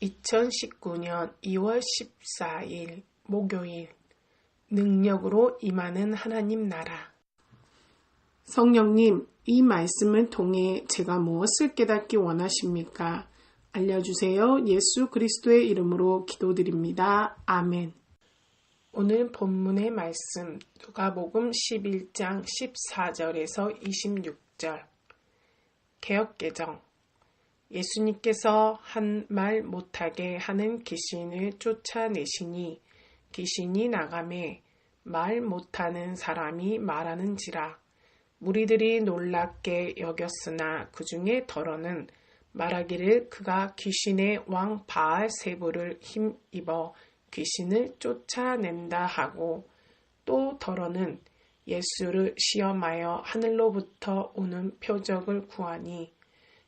2019년 2월 14일 목요일 능력으로 임하는 하나님 나라. 성령님, 이 말씀을 통해 제가 무엇을 깨닫기 원하십니까? 알려주세요. 예수 그리스도의 이름으로 기도드립니다. 아멘. 오늘 본문의 말씀 누가복음 11장 14절에서 26절. 개역개정. 예수님께서 한 말 못하게 하는 귀신을 쫓아내시니 귀신이 나가매 말 못하는 사람이 말하는지라. 무리들이 놀랍게 여겼으나 그 중에 더러는 말하기를 그가 귀신의 왕 바알세불을 힘입어 귀신을 쫓아낸다 하고, 또 더러는 예수를 시험하여 하늘로부터 오는 표적을 구하니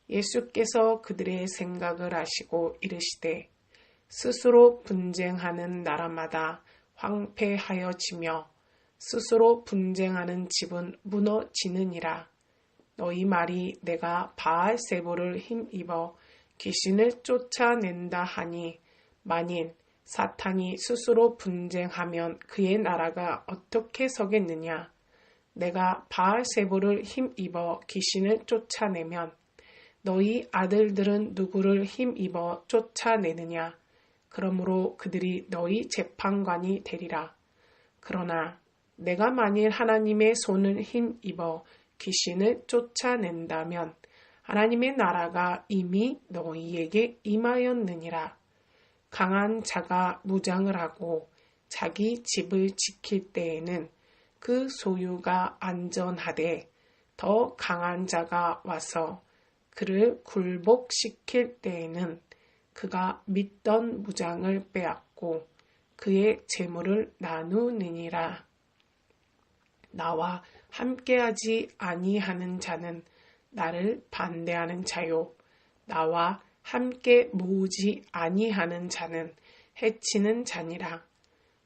예수께서 그들의 생각을 아시고 이르시되 스스로 분쟁하는 나라마다 황폐하여지며 스스로 분쟁하는 집은 무너지느니라. 너희 말이 내가 바알세불을 힘입어 귀신을 쫓아낸다 하니 만일 사탄이 스스로 분쟁하면 그의 나라가 어떻게 서겠느냐. 내가 바알세불을 힘입어 귀신을 쫓아내면 너희 아들들은 누구를 힘입어 쫓아내느냐. 그러므로 그들이 너희 재판관이 되리라. 그러나 내가 만일 하나님의 손을 힘입어 귀신을 쫓아낸다면 하나님의 나라가 이미 너희에게 임하였느니라. 강한 자가 무장을 하고 자기 집을 지킬 때에는 그 소유가 안전하되 더 강한 자가 와서 그를 굴복시킬 때에는 그가 믿던 무장을 빼앗고 그의 재물을 나누느니라. 나와 함께하지 아니하는 자는 나를 반대하는 자요. 나와 함께 모으지 아니하는 자는 해치는 자니라.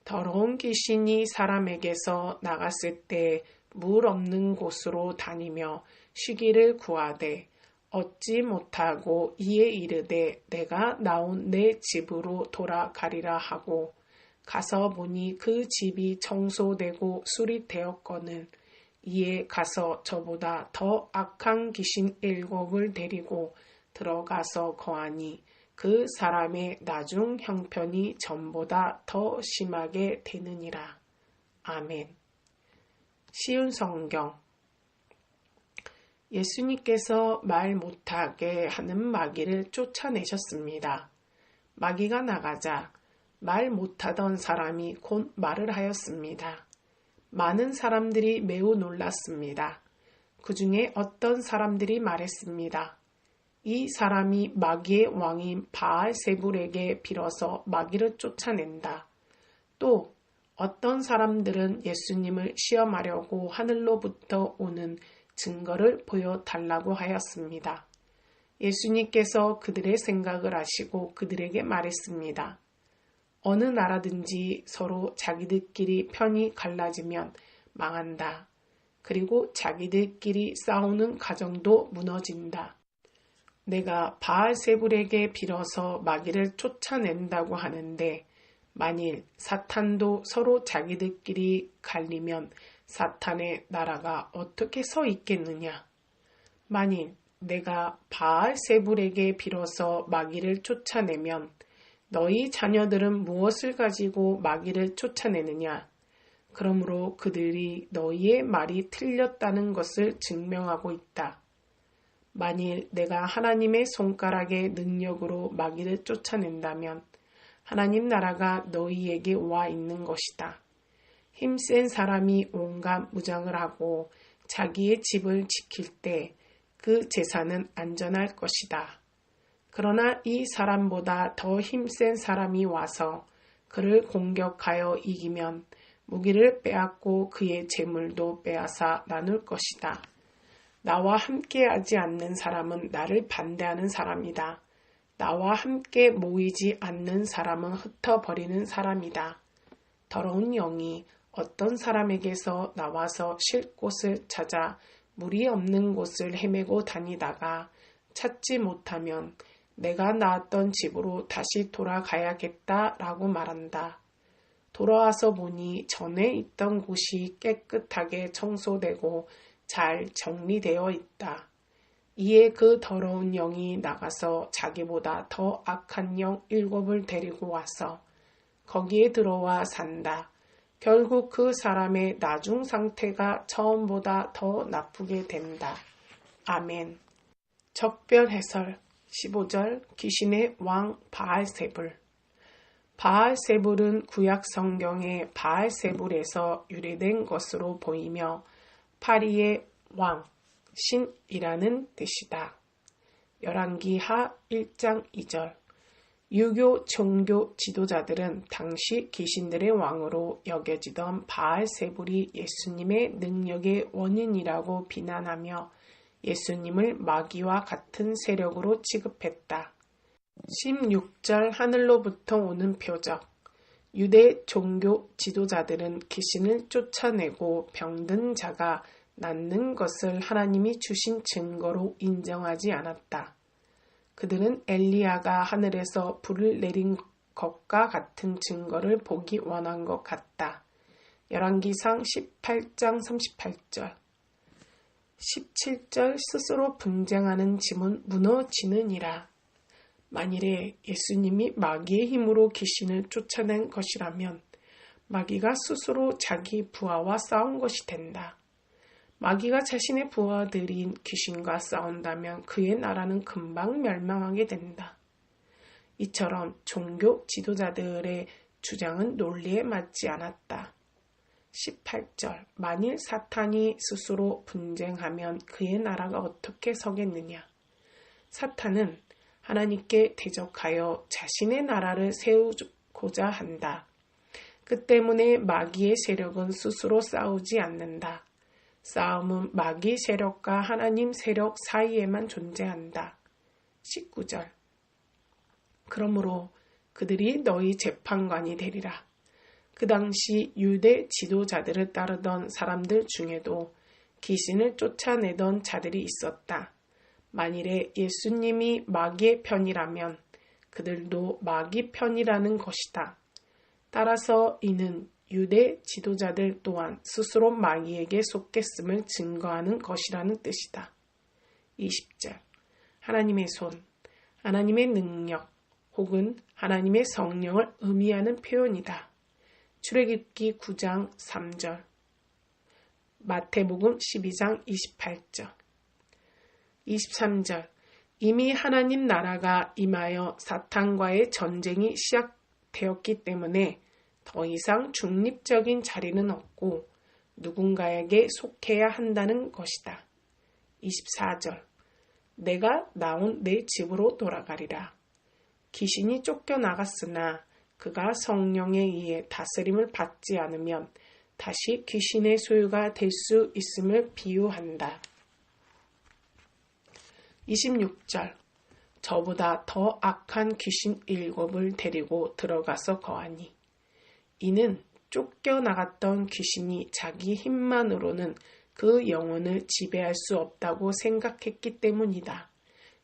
더러운 귀신이 사람에게서 나갔을 때 물 없는 곳으로 다니며 쉬기를 구하되 얻지 못하고 이에 이르되 내가 나온 내 집으로 돌아가리라 하고 가서 보니 그 집이 청소되고 수리되었거늘 이에 가서 저보다 더 악한 귀신 7을 데리고 들어가서 거하니 그 사람의 나중 형편이 전보다 더 심하게 되느니라. 아멘. 쉬운 성경. 예수님께서 말 못하게 하는 마귀를 쫓아내셨습니다. 마귀가 나가자 말 못하던 사람이 곧 말을 하였습니다. 많은 사람들이 매우 놀랐습니다. 그 중에 어떤 사람들이 말했습니다. 이 사람이 마귀의 왕인 바알세불에게 빌어서 마귀를 쫓아낸다. 또 어떤 사람들은 예수님을 시험하려고 하늘로부터 오는 증거를 보여달라고 하였습니다. 예수님께서 그들의 생각을 아시고 그들에게 말했습니다. 어느 나라든지 서로 자기들끼리 편이 갈라지면 망한다. 그리고 자기들끼리 싸우는 가정도 무너진다. 내가 바알세불에게 빌어서 마귀를 쫓아낸다고 하는데 만일 사탄도 서로 자기들끼리 갈리면 사탄의 나라가 어떻게 서 있겠느냐. 만일 내가 바알세불에게 빌어서 마귀를 쫓아내면 너희 자녀들은 무엇을 가지고 마귀를 쫓아내느냐. 그러므로 그들이 너희의 말이 틀렸다는 것을 증명하고 있다. 만일 내가 하나님의 손가락의 능력으로 마귀를 쫓아낸다면 하나님 나라가 너희에게 와 있는 것이다. 힘센 사람이 온갖 무장을 하고 자기의 집을 지킬 때 그 재산은 안전할 것이다. 그러나 이 사람보다 더 힘센 사람이 와서 그를 공격하여 이기면 무기를 빼앗고 그의 재물도 빼앗아 나눌 것이다. 나와 함께하지 않는 사람은 나를 반대하는 사람이다. 나와 함께 모이지 않는 사람은 흩어버리는 사람이다. 더러운 영이 어떤 사람에게서 나와서 쉴 곳을 찾아 물이 없는 곳을 헤매고 다니다가 찾지 못하면 내가 나왔던 집으로 다시 돌아가야겠다라고 말한다. 돌아와서 보니 전에 있던 곳이 깨끗하게 청소되고 잘 정리되어 있다. 이에 그 더러운 영이 나가서 자기보다 더 악한 영 7을 데리고 와서 거기에 들어와 산다. 결국 그 사람의 나중 상태가 처음보다 더 나쁘게 된다. 아멘. 적별 해설 15절 귀신의 왕 바알세불. 바알세불은 구약 성경의 바알세불에서 유래된 것으로 보이며 파리의 왕, 신이라는 뜻이다. 열왕기하 1장 2절. 유교 종교 지도자들은 당시 귀신들의 왕으로 여겨지던 바알세불이 예수님의 능력의 원인이라고 비난하며 예수님을 마귀와 같은 세력으로 취급했다. 16절 하늘로부터 오는 표적. 유대 종교 지도자들은 귀신을 쫓아내고 병든 자가 낫는 것을 하나님이 주신 증거로 인정하지 않았다. 그들은 엘리야가 하늘에서 불을 내린 것과 같은 증거를 보기 원한 것 같다. 열왕기상 18장 38절. 17절 스스로 분쟁하는 짐은 무너지느니라. 만일에 예수님이 마귀의 힘으로 귀신을 쫓아낸 것이라면 마귀가 스스로 자기 부하와 싸운 것이 된다. 마귀가 자신의 부하들인 귀신과 싸운다면 그의 나라는 금방 멸망하게 된다. 이처럼 종교 지도자들의 주장은 논리에 맞지 않았다. 18절 만일 사탄이 스스로 분쟁하면 그의 나라가 어떻게 서겠느냐. 사탄은 하나님께 대적하여 자신의 나라를 세우고자 한다. 그 때문에 마귀의 세력은 스스로 싸우지 않는다. 싸움은 마귀 세력과 하나님 세력 사이에만 존재한다. 19절 그러므로 그들이 너희 재판관이 되리라. 그 당시 유대 지도자들을 따르던 사람들 중에도 귀신을 쫓아내던 자들이 있었다. 만일에 예수님이 마귀의 편이라면 그들도 마귀 편이라는 것이다. 따라서 이는 유대 지도자들 또한 스스로 마귀에게 속겠음을 증거하는 것이라는 뜻이다. 20절 하나님의 손, 하나님의 능력 혹은 하나님의 성령을 의미하는 표현이다. 출애굽기 9장 3절, 마태복음 12장 28절, 23절 이미 하나님 나라가 임하여 사탄과의 전쟁이 시작되었기 때문에 더 이상 중립적인 자리는 없고 누군가에게 속해야 한다는 것이다. 24절 내가 나온 내 집으로 돌아가리라. 귀신이 쫓겨나갔으나 그가 성령에 의해 다스림을 받지 않으면 다시 귀신의 소유가 될 수 있음을 비유한다. 26절 저보다 더 악한 귀신 7을 데리고 들어가서 거하니 이는 쫓겨나갔던 귀신이 자기 힘만으로는 그 영혼을 지배할 수 없다고 생각했기 때문이다.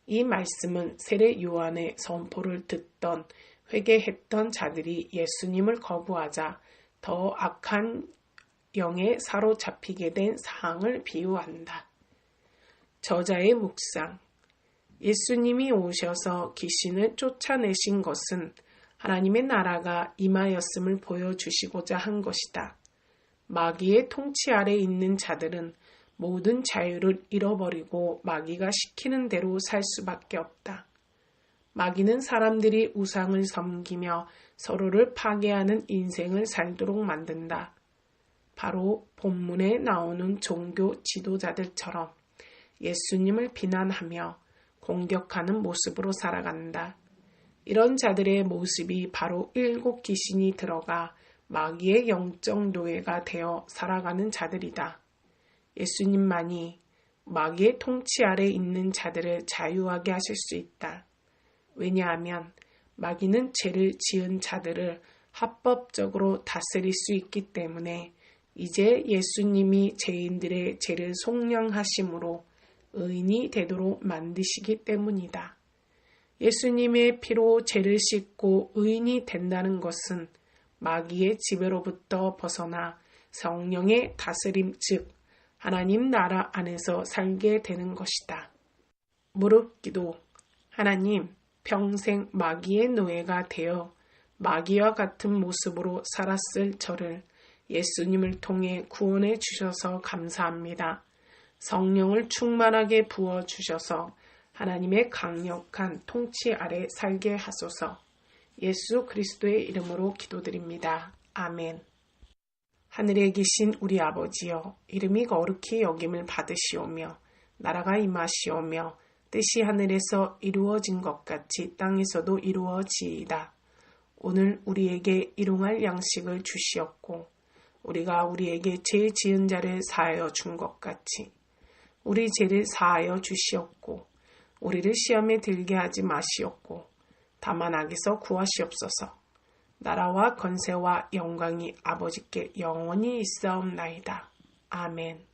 이 말씀은 세례 요한의 선포를 듣던 회개했던 자들이 예수님을 거부하자 더 악한 영에 사로잡히게 된 상황을 비유한다. 저자의 묵상. 예수님이 오셔서 귀신을 쫓아내신 것은 하나님의 나라가 임하였음을 보여주시고자 한 것이다. 마귀의 통치 아래 있는 자들은 모든 자유를 잃어버리고 마귀가 시키는 대로 살 수밖에 없다. 마귀는 사람들이 우상을 섬기며 서로를 파괴하는 인생을 살도록 만든다. 바로 본문에 나오는 종교 지도자들처럼 예수님을 비난하며 공격하는 모습으로 살아간다. 이런 자들의 모습이 바로 7 귀신이 들어가 마귀의 영적 노예가 되어 살아가는 자들이다. 예수님만이 마귀의 통치 아래 있는 자들을 자유하게 하실 수 있다. 왜냐하면 마귀는 죄를 지은 자들을 합법적으로 다스릴 수 있기 때문에 이제 예수님이 죄인들의 죄를 속량하심으로 의인이 되도록 만드시기 때문이다. 예수님의 피로 죄를 씻고 의인이 된다는 것은 마귀의 지배로부터 벗어나 성령의 다스림, 즉 하나님 나라 안에서 살게 되는 것이다. 무릎 기도. 하나님, 평생 마귀의 노예가 되어 마귀와 같은 모습으로 살았을 저를 예수님을 통해 구원해 주셔서 감사합니다. 성령을 충만하게 부어주셔서 하나님의 강력한 통치 아래 살게 하소서. 예수 그리스도의 이름으로 기도드립니다. 아멘. 하늘에 계신 우리 아버지여, 이름이 거룩히 여김을 받으시오며 나라가 임하시오며 뜻이 하늘에서 이루어진 것 같이 땅에서도 이루어지이다. 오늘 우리에게 일용할 양식을 주시옵고 우리가 우리에게 죄 지은 자를 사하여 준 것 같이 우리 죄를 사하여 주시옵고 우리를 시험에 들게 하지 마시옵고 다만 악에서 구하시옵소서. 나라와 권세와 영광이 아버지께 영원히 있사옵나이다. 아멘.